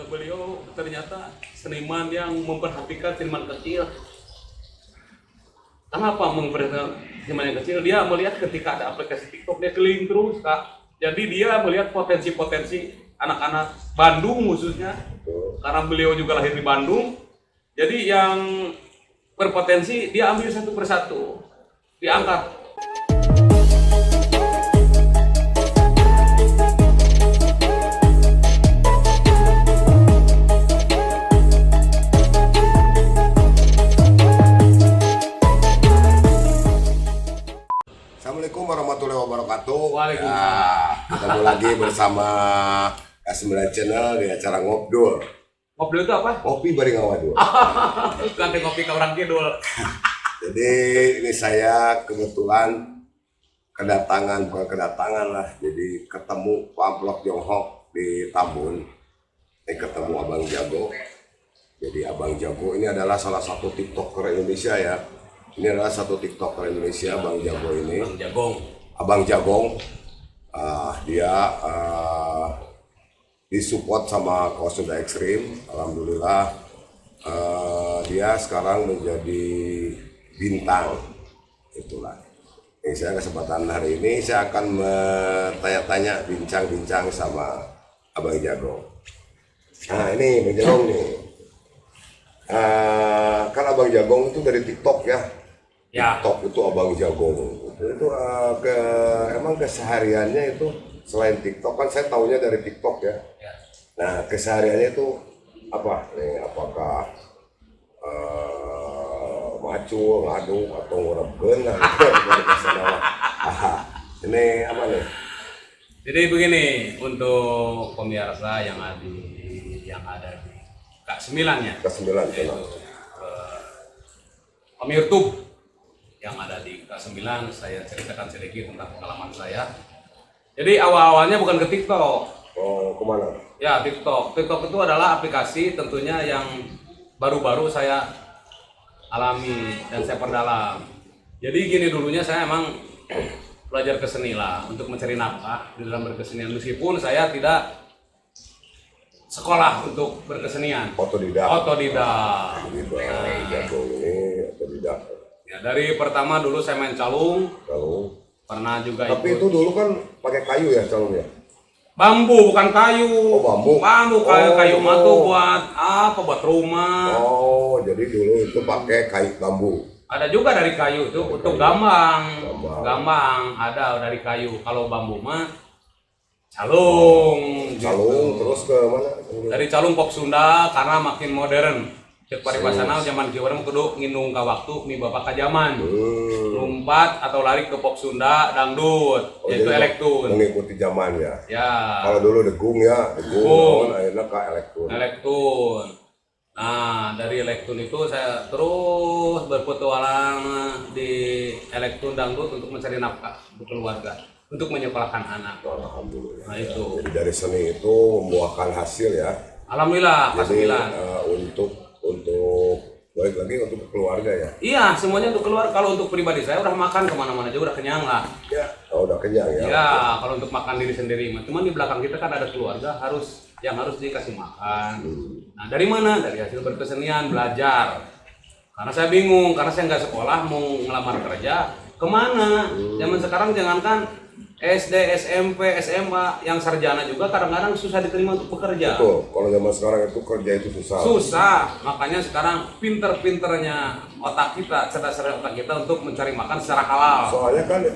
beliau ternyata seniman yang memperhatikan seniman kecil. Kenapa memperhatikan seniman yang kecil? Dia melihat ketika ada aplikasi TikTok dia keliling terus, Kak. Jadi dia melihat potensi-potensi anak-anak Bandung khususnya, karena beliau juga lahir di Bandung. Jadi yang berpotensi dia ambil satu persatu, diangkat. Assalamualaikum warahmatullahi wabarakatuh. Waalaikumsalam. Ya, ketemu lagi bersama K9 Channel di acara Ngobdul. Ngobrol itu apa? Kopi bareng ngawadul. Ganti kopi ke orang kidul. Jadi ini saya kebetulan bukan kedatangan lah. Jadi ketemu Pamplok Jonghok di Tambun. Ini ketemu Abang Jago. Jadi Abang Jago ini adalah salah satu TikToker Indonesia ya. Ini adalah satu TikToker Indonesia, Abang Jago ini. Bang Jagong. Abang Jagong, dia disupport sama Kaos Sunda Ekstrim. Alhamdulillah, dia sekarang menjadi bintang. Itulah. Ini saya kesempatan hari ini saya akan bertanya-tanya, bincang-bincang sama Abang Jagong. Nah ini Abang Jagong nih. Kan Abang Jagong itu dari TikTok ya. Ya. TikTok itu Abang Jagong itu emang kesehariannya itu selain TikTok kan saya tahunya dari TikTok ya. Nah kesehariannya itu apa nih, apakah macul, ngaduk atau ngerebgen ini apa nih? Jadi begini, untuk pemirsa yang ada di K9 ya. Ke-9 Yaitu YouTube yang ada di K9, saya ceritakan sedikit tentang pengalaman saya. Jadi awal-awalnya bukan ke TikTok. Oh, kemana? Ya, TikTok. TikTok itu adalah aplikasi tentunya yang baru-baru saya alami dan saya perdalam. Jadi gini, dulunya saya emang belajar keseni lah untuk mencari nafkah di dalam berkesenian, meskipun saya tidak sekolah untuk berkesenian. Otodidak. Gitu, Jagong ini otodidak. Ya, dari pertama dulu saya main calung, Calung. pernah juga Tapi ikut itu dulu kan pakai kayu ya calungnya? bambu, bukan kayu. Oh, bambu. Kayu Oh. mah tuh buat apa? Buat rumah. Oh, jadi dulu itu pakai kayu bambu. Ada juga dari kayu itu untuk gambang. Gambang. Gambang ada dari kayu. Kalau bambu mah calung. Calung gitu. terus ke mana? Dari calung pop Sunda karena makin modern. Cek paripasana zaman kieu urang kudu nginung ka waktu mi bapak ka zaman. Lompat atau lari ke pop Sunda, dangdut, Oh, yaitu jadi elektun. mengikuti zaman ya. Ya, Kalau dulu degung ya, degung, akhirnya ke elektron. elektun. Nah, dari elektun itu saya terus berpetualang di elektun dangdut untuk mencari nafkah untuk keluarga, untuk menyekolahkan anak. Alhamdulillah. Nah, itu. Jadi dari seni itu membuahkan hasil ya. Alhamdulillah, Jadi K9. untuk balik lagi untuk keluarga ya. Iya, semuanya untuk keluar. Kalau untuk pribadi saya udah makan kemana-mana aja udah kenyang lah. Ya, oh, udah kenyang ya. Ya, kalau untuk makan diri sendiri, cuman di belakang kita kan ada keluarga harus dikasih makan. Nah, dari mana? Dari hasil berkesenian, belajar. Karena saya bingung, karena saya nggak sekolah, mau ngelamar kerja kemana? Zaman sekarang jangankan SD, SMP, SMA, yang sarjana juga kadang-kadang susah diterima untuk bekerja. Betul, kalau zaman sekarang itu kerja itu susah. Susah, makanya sekarang pinter-pinternya otak kita, cerdas-cerdas otak kita untuk mencari makan secara halal. Soalnya kan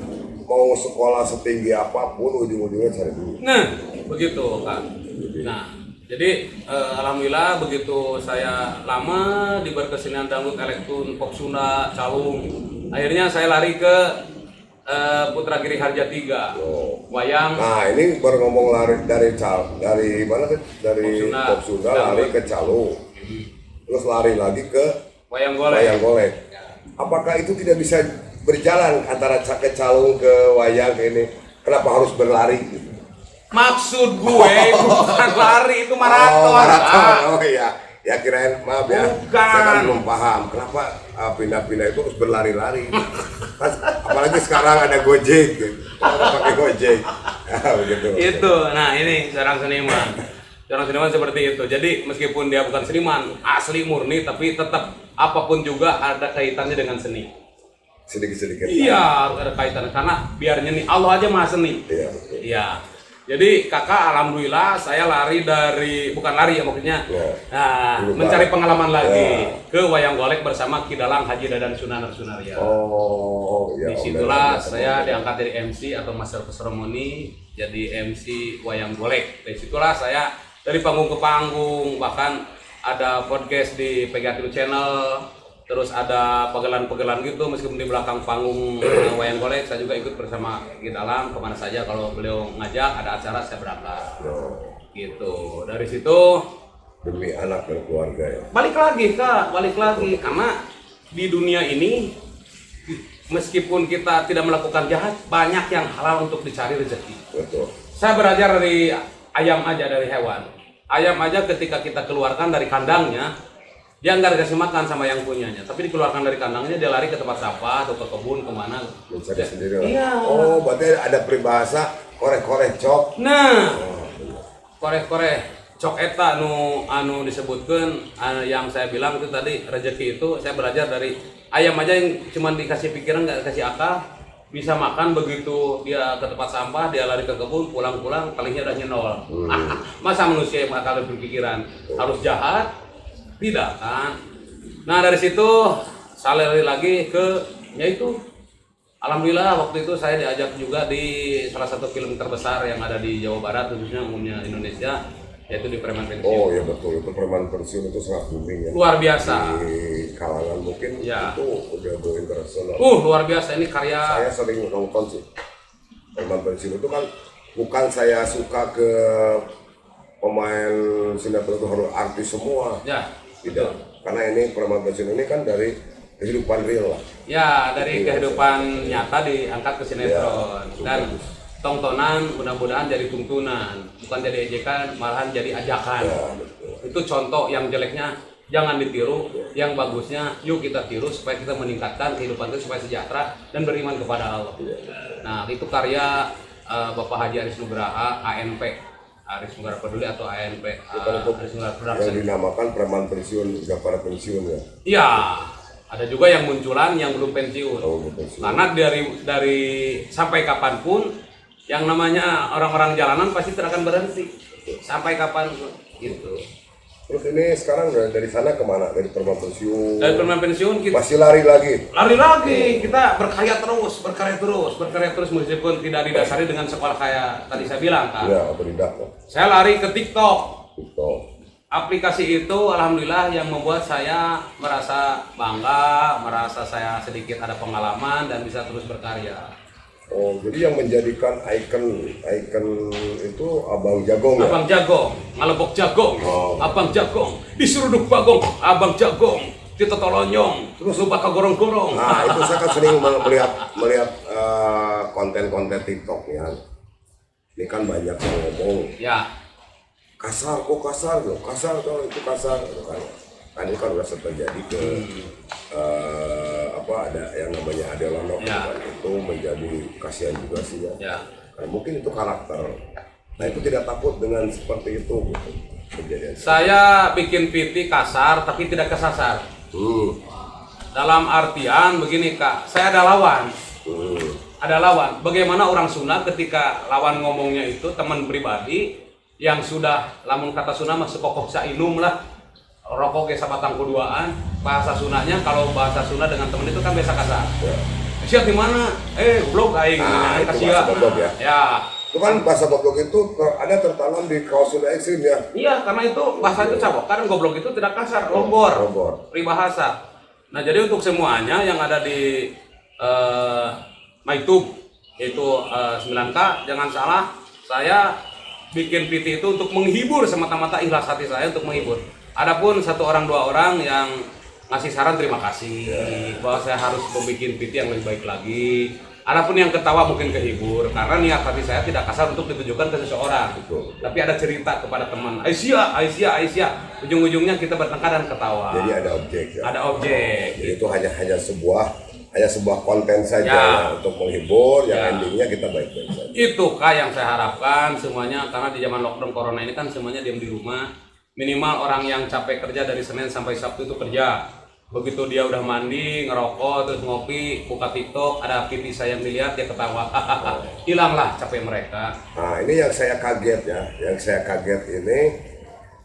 mau sekolah setinggi apapun ujung-ujungnya cari duit. Nah, begitu kan. Nah, jadi alhamdulillah begitu saya lama di berkesenian dangdut, elektron, pop Sunda, calung, akhirnya saya lari ke Putra Giri Harja 3. Wayang. Nah, ini baru ngomong lari dari mana tuh? Dari Pop Pop Sunda. Sunda lari ke calung. Terus lari lagi ke Wayang golek. wayang golek. Apakah itu tidak bisa berjalan antara ke calung ke wayang ke ini? Kenapa harus berlari? Maksud gue bukan lari, itu maraton. Oh, maraton. Oh iya. Ya kirain, maaf ya. Bukan. Saya kan belum paham kenapa pindah-pindah itu harus berlari-lari. Apalagi sekarang ada Gojek gitu. Pakai Gojek. Ya, begitu. Itu. Nah, ini seorang seniman. Seorang seniman seperti itu. Jadi meskipun dia bukan seniman asli murni, tapi tetap apapun juga ada kaitannya dengan seni. Sedikit-sedikit. Iya, ada kaitannya karena biarnya nih Allah aja maha seni. Iya. Iya. Jadi kakak alhamdulillah saya lari dari bukan lari ya maksudnya. Ya. Nah, Lupa. mencari pengalaman lagi Ya. ke Wayang Golek bersama Ki Dalang Haji Dadan Sunaria. Oh, ya. Disitulah saya diangkat dari MC atau Master of Ceremony jadi MC Wayang Golek. Dari situlah saya dari panggung ke panggung, bahkan ada podcast di Pegatilu Channel, terus ada pegelan-pegelan gitu meskipun di belakang panggung Wayang Golek saya juga ikut bersama Ki Dalang kemana saja kalau beliau ngajak ada acara saya berangkat. Gitu. Dari situ Demi anak dan keluarga ya. balik lagi karena di dunia ini meskipun kita tidak melakukan jahat, banyak yang halal untuk dicari rezeki. Betul. Saya belajar dari ayam aja, dari hewan. Ayam aja ketika kita keluarkan dari kandangnya, dia nggak dikasih makan sama yang punyanya, tapi dikeluarkan dari kandangnya dia lari ke tempat sampah atau ke kebun kemana. Mencari sendiri lah. Iya. Oh, berarti ada peribahasa korek-korek cok. Nah, Oh, iya. korek-korek cok eta anu disebutkan yang saya bilang itu tadi rezeki itu saya belajar dari ayam aja yang cuma dikasih pikiran nggak dikasih akal bisa makan begitu dia ke tempat sampah dia lari ke kebun pulang-pulang palingnya udah nyenol. Masa manusia yang bakal berpikiran harus jahat tidak kan. Nah dari situ saya lari lagi ke yaitu alhamdulillah waktu itu saya diajak juga di salah satu film terbesar yang ada di Jawa Barat khususnya umumnya Indonesia yaitu di Preman Pensiun. Oh ya betul, itu Preman Pensiun itu sangat booming ya. Luar biasa. Di kalangan mungkin Ya. itu udah go internasional. Luar biasa ini karya. Saya sering nonton sih. Preman Pensiun itu kan bukan saya suka ke pemain sinetron itu harus artis semua. Ya. Tidak. Karena ini Preman Pensiun ini kan dari kehidupan real lah. Ya dari kehidupan nyata diangkat ke sinetron dan tontonan mudah-mudahan jadi tuntunan bukan jadi ejekan malahan jadi ajakan. Ya, betul. Itu contoh yang jeleknya jangan ditiru, yang bagusnya yuk kita tiru supaya kita meningkatkan kehidupan kita supaya sejahtera dan beriman kepada Allah. Nah itu karya Bapak Haji Aris Nugraha ANP Aris Nugraha Peduli atau ANP Bukan untuk Aris Nugraha yang Production. dinamakan Preman Pensiun, udah pada pensiun ya. Iya, ada juga yang munculan yang belum pensiun. Oh, belum pensiun. Karena dari sampai kapanpun yang namanya orang-orang jalanan pasti tidak akan berhenti sampai kapanpun gitu. Terus ini sekarang dari sana kemana? Dari Preman Pensiun? Dari Preman Pensiun kita Masih lari lagi? lari lagi, kita berkarya terus meskipun tidak didasari dengan sekolah kayak tadi saya bilang kan. Ya, atau tidak? Saya lari ke TikTok. TikTok. Aplikasi itu alhamdulillah yang membuat saya merasa bangga, merasa saya sedikit ada pengalaman dan bisa terus berkarya. Oh, jadi yang menjadikan ikon itu Abang Jagong ya? Abang Jagong, ngalebok Jagong, Oh. Abang Jagong, diseruduk Bagong, Abang Jagong, ditotolonyong, terus lupa kagorong-gorong. Nah, itu saya kan sering melihat konten-konten TikTok ya. Ini kan banyak yang ngomong Ya, kasar loh, kasar tuh itu kasar gitu kan. Nah, ini kan udah terjadi ke ada yang namanya Adelano Ya. kan, itu menjadi kasihan juga sih ya. ya. Karena mungkin itu karakter. Nah, itu tidak takut dengan seperti itu gitu kejadian. Saya bikin PT kasar tapi tidak kesasar. Dalam artian begini Kak, saya ada lawan. Ada lawan. Bagaimana orang Sunda ketika lawan ngomongnya itu teman pribadi yang sudah lamun kata Sunda mah sekokok sainum lah. Rokok ke sabatang kuduaan. Bahasa Sundanya kalau bahasa Sunda dengan teman itu kan biasa kasar. Ya. Siap di mana? Blok aing. Nah, itu Kasih bahasa goblok ya. Ya. Itu kan bahasa goblok itu ada tertanam di kaos Sunda ekstrim ya. Iya, karena itu bahasa itu cabok. Karena goblok itu tidak kasar, logor. Peribahasa. Nah, jadi untuk semuanya yang ada di MyTube yaitu 9K, jangan salah, saya bikin PT itu untuk menghibur semata-mata ikhlas hati saya untuk menghibur. Adapun satu orang dua orang yang ngasih saran terima kasih bahwa saya harus membuat PT yang lebih baik lagi. Adapun yang ketawa mungkin kehibur karena niat hati saya tidak kasar untuk ditujukan ke seseorang. Betul. Tapi ada cerita kepada teman. Aisyah. Ujung-ujungnya kita bertengkar dan ketawa. Jadi ada objek ya. Ada objek. Jadi itu hanya sebuah hanya sebuah konten saja Ya. untuk menghibur, yang Ya. endingnya kita baik-baik saja. Itu Kak yang saya harapkan semuanya, karena di zaman lockdown corona ini kan semuanya diam di rumah. Minimal orang yang capek kerja dari Senin sampai Sabtu itu kerja. Begitu dia udah mandi, ngerokok, terus ngopi, buka TikTok, ada pipi saya yang dilihat, dia ketawa. Hilanglah capek mereka. Nah, ini yang saya kaget ya. Yang saya kaget ini,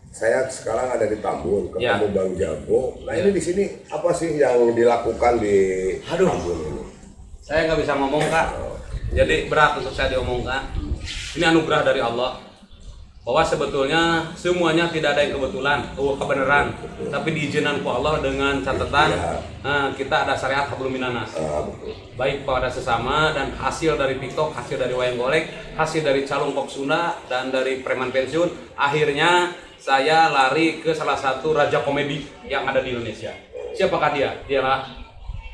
saya sekarang ada di Tambun, ketemu Ya. Bang Jago. Nah, Ya. ini di sini apa sih yang dilakukan di Aduh. Tambun ini? Saya nggak bisa ngomong Kak. Jadi berat untuk saya diomongkan. Ini anugerah dari Allah. Bahwa sebetulnya semuanya tidak ada yang kebetulan, kebenaran, tapi diizinkan ku Allah dengan catatan kita ada syariat hablum minanas. Betul. Baik pada sesama, dan hasil dari TikTok, hasil dari wayang golek, hasil dari calon kok Sunda, dan dari preman pensiun, akhirnya saya lari ke salah satu raja komedi yang ada di Indonesia. Siapakah dia? Dialah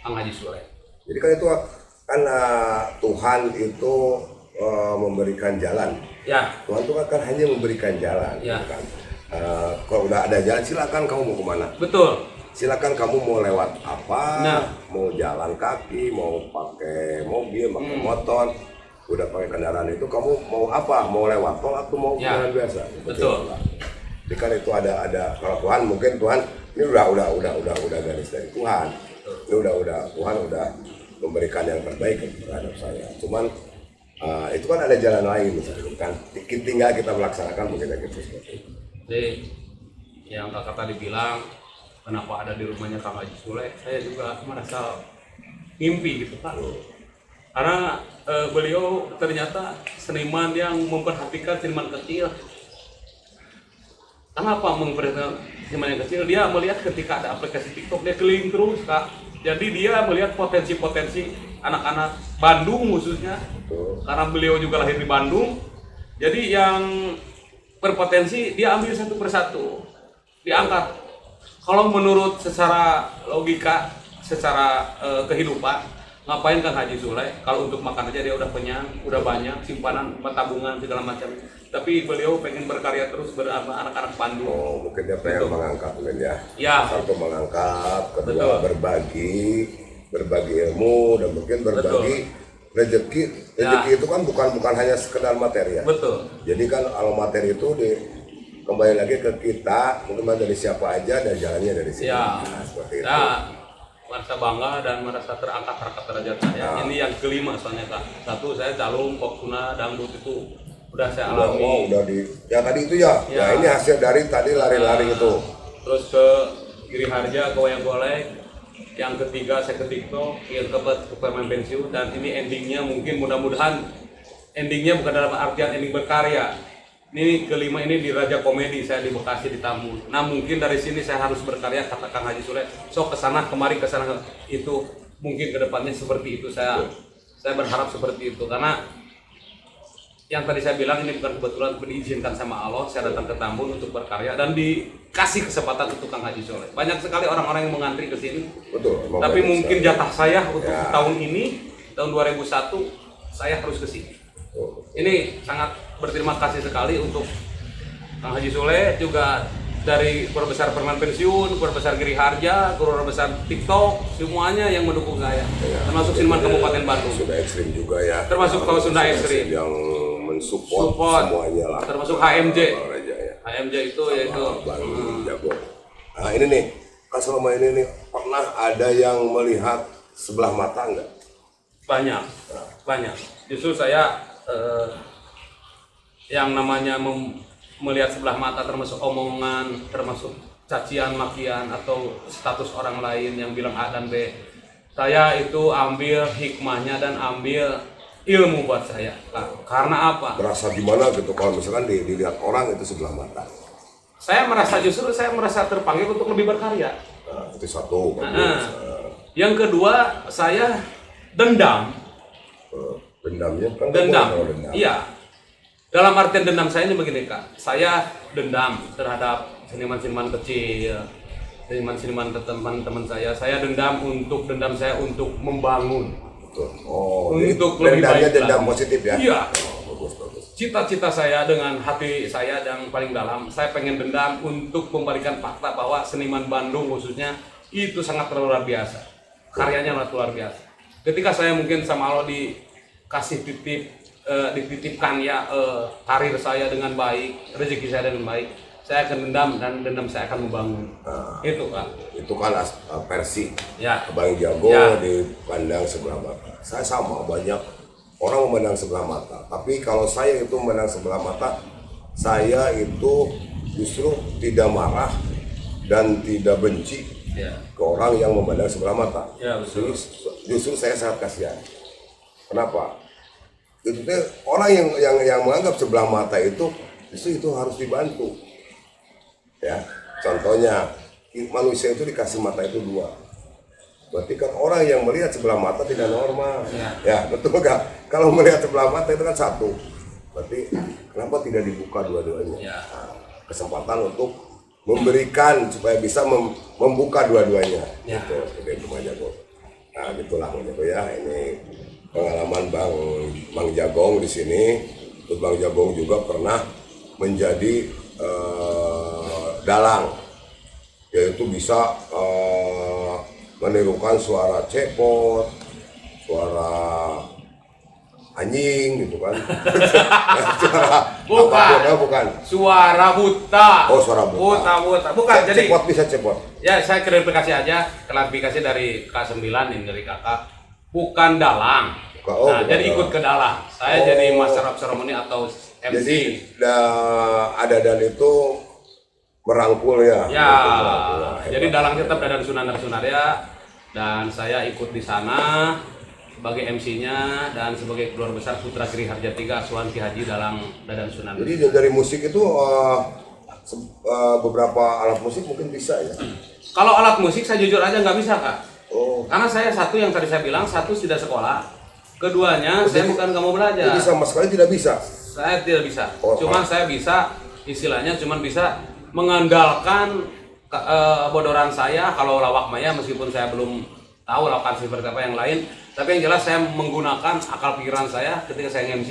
Kang Haji Sule. Jadi kan itu kan Tuhan itu memberikan jalan. Ya, Tuhan itu kan hanya memberikan jalan. Ya. Gitu kan. Kalau udah ada jalan, silakan kamu mau kemana. betul. Silakan kamu mau lewat apa, Nah. mau jalan kaki, mau pakai mobil, pakai motor, udah pakai kendaraan itu kamu mau apa, mau lewat tol atau mau Ya. kendaraan biasa. Betul. Jadi kan itu ada kalau Tuhan mungkin Tuhan ini udah garis dari Tuhan. Ini udah Tuhan udah memberikan yang terbaik terhadap saya. Cuman itu kan ada jalan lain misalnya kan. Tinggal kita melaksanakan mungkin gitu seperti itu. Jadi yang kakak tadi bilang, kenapa ada di rumahnya Kang Haji Sule, saya juga merasa ngimpi gitu Pak. Karena beliau ternyata seniman yang memperhatikan seniman kecil. Kenapa memperhatikan seniman yang kecil? Dia melihat ketika ada aplikasi TikTok, dia keliling terus Kak. Jadi dia melihat potensi-potensi anak-anak Bandung khususnya, karena beliau juga lahir di Bandung. Jadi yang berpotensi dia ambil satu persatu, diangkat. Kalau menurut secara logika, secara kehidupan, ngapain Kang Haji Sule? Kalau untuk makan aja dia udah kenyang, udah banyak simpanan, tabungan segala macam. Tapi beliau pengen berkarya terus bersama anak-anak Bandung. Oh, mungkin dia pengen mengangkat mungkin ya. Ya. Satu mengangkat, kedua Betul. berbagi ilmu dan mungkin berbagi rezeki. Rezeki itu kan bukan hanya sekedar materi ya. Betul. Jadi kan kalau materi itu kembali lagi ke kita, mungkin dari siapa aja dan jalannya dari sini. Ya. Nah, seperti itu. Ya, merasa bangga dan merasa terangkat derajat saya. Ini yang kelima soalnya Kak. Satu, saya calon pop tuna dangdut itu udah saya alami. Ya tadi itu ya. Ya. Ya ini hasil dari tadi lari-lari itu. Terus ke Giri Harja, ke wayang golek. Yang ketiga saya ke TikTok, yang keempat ke permen pensiun, dan ini endingnya mungkin mudah-mudahan endingnya bukan dalam artian ending berkarya. Ini kelima ini di Raja Komedi, saya di Bekasi di Tambun. Nah mungkin dari sini saya harus berkarya, kata Kang Haji Sule. So kesana kemari kesana itu mungkin kedepannya seperti itu, saya berharap seperti itu, karena yang tadi saya bilang ini bukan kebetulan, diizinkan sama Allah. Saya datang ke Tambun untuk berkarya dan dikasih kesempatan untuk Kang Haji Sule. Banyak sekali orang-orang yang mengantri ke sini. Betul. Tapi mungkin jatah saya untuk Ya. tahun ini, tahun 2001, saya harus ke sini. Ini sangat berterima kasih sekali untuk Kang Haji Sule, juga dari Guru Besar Perman Pensiun, Guru Besar Giri Harja, Guru Besar TikTok, semuanya yang mendukung saya. Termasuk Seniman Kabupaten Bandung. Sudah ekstrim juga ya. Termasuk kalau Sunda ekstrim. Yang mensupport Support. semuanya lah. Termasuk HMJ. Bang Raja ya. HMJ itu yaitu Bang Jago. Nah ini nih, kan selama ini nih pernah ada yang melihat sebelah mata enggak? banyak. Justru saya yang namanya melihat sebelah mata, termasuk omongan, termasuk cacian, makian, atau status orang lain yang bilang A dan B. Saya itu ambil hikmahnya dan ambil ilmu buat saya. Karena apa? Berasa gimana gitu kalau misalkan dilihat orang itu sebelah mata? Saya merasa terpanggil untuk lebih berkarya. Nah, itu satu. Yang kedua, saya dendam. Dendamnya kan Dendam. kalau dendam. Iya. Dalam artian dendam saya ini begini Kak. Saya dendam terhadap seniman-seniman kecil, seniman-seniman teman-teman saya. Saya dendam saya untuk membangun. Betul. Oh, Untuk jadi lebih dendamnya baik dendam lagi. positif ya? Iya. Oh, bagus. Cita-cita saya dengan hati saya yang paling dalam, saya pengen dendam untuk membalikan fakta bahwa seniman Bandung khususnya itu sangat luar biasa. karyanya luar biasa. Ketika saya mungkin sama Allah dikasih dititipkan ya karir saya dengan baik, rezeki saya dengan baik, saya akan dendam dan dendam saya akan membangun. Itu Kak. Itu kan versi Ya. Abang Jago Ya. dipandang sebelah mata. Saya sama, banyak orang memandang sebelah mata. Tapi kalau saya itu memandang sebelah mata, saya itu justru tidak marah dan tidak benci Ya. ke orang yang memandang sebelah mata. Ya, betul. Justru saya sangat kasihan. Kenapa? Itu orang yang menganggap sebelah mata itu justru itu harus dibantu. Ya, contohnya manusia itu dikasih mata itu dua. Berarti kan orang yang melihat sebelah mata tidak normal. Ya, betul nggak? Kalau melihat sebelah mata itu kan satu. Berarti kenapa tidak dibuka dua-duanya? Ya. Nah, kesempatan untuk memberikan supaya bisa membuka dua-duanya. Ya. Gitu Bang Jago. Nah, gitulah Bang Jago ya. Ini pengalaman Bang Jagong di sini. Terus Bang Jagong juga pernah menjadi dalang, yaitu bisa menirukan suara cepot, suara anjing gitu kan. Suara bukan. Suara buta. Oh, suara buta. Bukan. Jadi Cepot bisa cepot. ya saya klarifikasi aja, klarifikasi dari K9 ini dari kakak, bukan dalang. Oh, Nah, bukan jadi dalang. ikut ke dalang. Saya jadi master of ceremony atau MC. Jadi Adadan itu merangkul ya. Ya, Merangkul. jadi Hebat. dalang tetap Dadan Sunan Sunarya dan saya ikut di sana sebagai MC-nya dan sebagai keluarga besar Putra Giri Harjatiga Asuhan Ki Haji Dalang Dadan Sunan. Jadi dari musik itu beberapa alat musik mungkin bisa ya. Kalau alat musik saya jujur aja nggak bisa Kak. Oh. Karena saya satu yang tadi saya bilang, satu tidak sekolah, keduanya saya bukan nggak mau belajar. Jadi sama sekali tidak bisa. Saya tidak bisa. Oh, Cuman saya bisa istilahnya cuman bisa mengandalkan bodoran saya kalau lawak maya meskipun saya belum tahu lawakan seperti apa yang lain. Tapi yang jelas saya menggunakan akal pikiran saya ketika saya MC,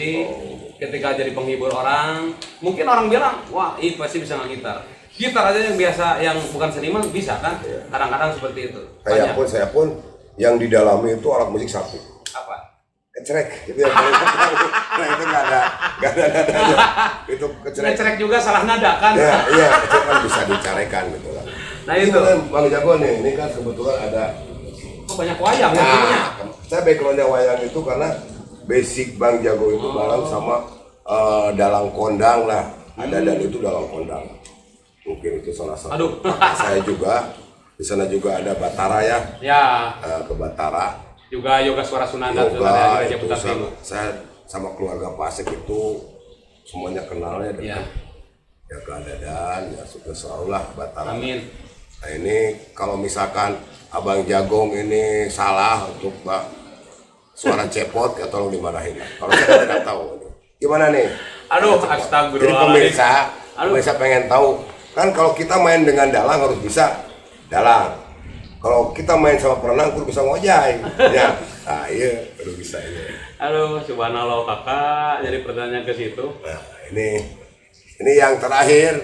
ketika jadi penghibur orang. Mungkin orang bilang, wah ini pasti bisa ngitar. Gitar aja yang biasa, yang bukan seniman bisa kan? Kadang-kadang seperti itu. Saya pun yang didalami itu alat musik satu. Apa? Kecerek, itu yang paling penting. Nah, itu nggak ada nadanya. Itu kecerek. Ngecerek juga salah nada kan? Ya, iya, itu kan bisa dicarekan gitu kan. Nah Ini itu. kan Bang Jago nih, ini kan kebetulan ada. Oh, banyak wayang ya punya. Saya backgroundnya wayang itu karena basic Bang Jago itu bareng sama dalang kondang lah. Ada dan itu dalang kondang. Mungkin itu salah satu. Aduh. Saya juga di sana juga ada Batara ya. Ya, Ke Batara. juga yoga suara Sunanda Yoga Gereja itu Putar Timur. saya sama keluarga Pasek itu semuanya kenalnya Ya. dekat. Ya keadaan ya sudah selalu lah Batara. Amin. Nah ini kalau misalkan Abang Jagong ini salah untuk suara cepot ya tolong dimarahin. Kalau saya tidak tahu. Gimana nih? Aduh, Jadi astagfirullahaladzim. pemirsa pengen tahu. Kan kalau kita main dengan dalang harus bisa dalang. Kalau kita main sama perenang kudu bisa ngojay. Ya. Nah, iya, kudu bisa ini. Aduh, subhanallah kakak, jadi pertanyaan ke situ. Nah, ini yang terakhir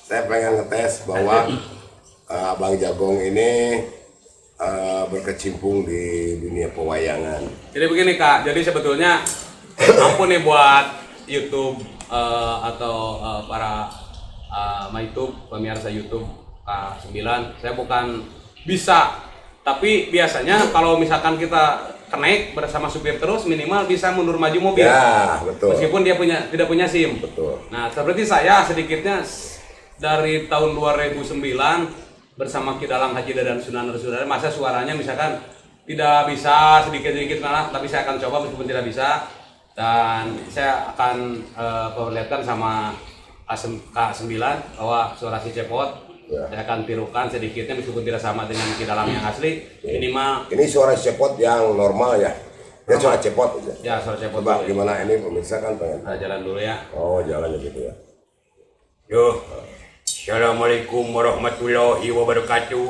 saya pengen ngetes bahwa Abang Jagong ini berkecimpung di dunia pewayangan. Jadi begini kak, jadi sebetulnya ampun nih buat YouTube atau para YouTube, pemirsa YouTube K9, saya bukan bisa, tapi biasanya kalau misalkan kita kenaik bersama supir terus minimal bisa mundur maju mobil. Ya, betul. Meskipun dia tidak punya SIM. Betul. Nah, seperti saya sedikitnya dari tahun 2009 bersama Ki Dalang Haji Dadan Sunan Sunarya, masa suaranya misalkan tidak bisa sedikit-sedikit malah, tapi saya akan coba meskipun tidak bisa dan saya akan perlihatkan sama K9 bahwa suara si Cepot. Ya. Saya akan tirukan sedikitnya meskipun tidak sama dengan Ki Dalang yang asli. Minimal Ini suara cepot yang normal ya. Ya suara cepot aja. ya suara Cepot. Coba dulu. gimana ini pemirsa kan pengen. Kita jalan dulu ya. Oh, jalannya gitu ya. Yo, assalamualaikum warahmatullahi wabarakatuh.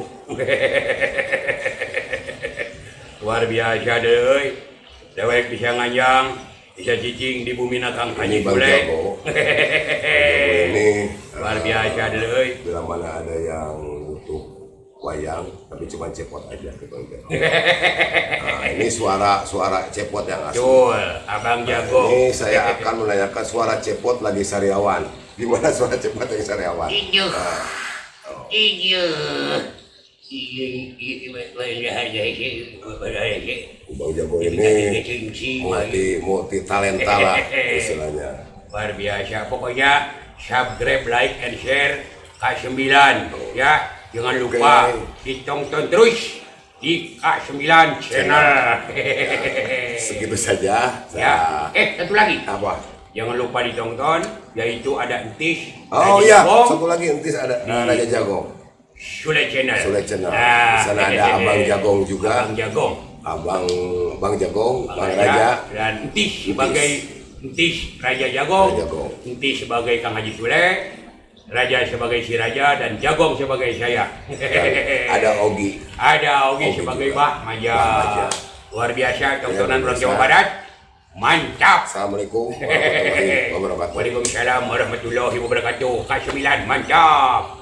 Luar biasa deh. Dewek bisa ngajang, bisa cicing di bumi nakang Ini haji Bang bule. Jago. Ini Luar biasa deh. bila mana ada yang butuh wayang, tapi cuma cepot aja ke Bang Jagong. Nah, ini suara cepot yang asli. Betul, Abang Jagong. Ini saya akan menanyakan suara cepot lagi Sariawan. Gimana suara cepot lagi Sariawan? Iyo. Nah, Iyo. Bang Jagong ini multi talenta lah istilahnya. Luar biasa. Pokoknya subscribe, like, and share K9 ya. Jangan lupa ditonton terus di K9 channel. Segitu saja. Ya. Satu lagi. Apa? Jangan lupa ditonton, yaitu ada Entis. Oh Raja iya, Jagong, satu lagi entis ada Raja Jagong. Sule Channel. Sule Channel. Di sana ada Abang Jagong juga. Abang Jagong. Bang Jagong, Bang Raja, dan Entis sebagai Entis Raja Jagong. Raja Jagong. Entis sebagai Kang Haji Sule. Raja sebagai si Raja dan Jagong sebagai saya. Dan ada Ogi. Ada Ogi Ogi sebagai juga. Mbah Maja. Mbah Maja. Luar biasa tontonan Luar orang Jawa biasa. Barat. Mantap. Assalamualaikum warahmatullahi wabarakatuh. Waalaikumsalam warahmatullahi wabarakatuh. K9 mantap.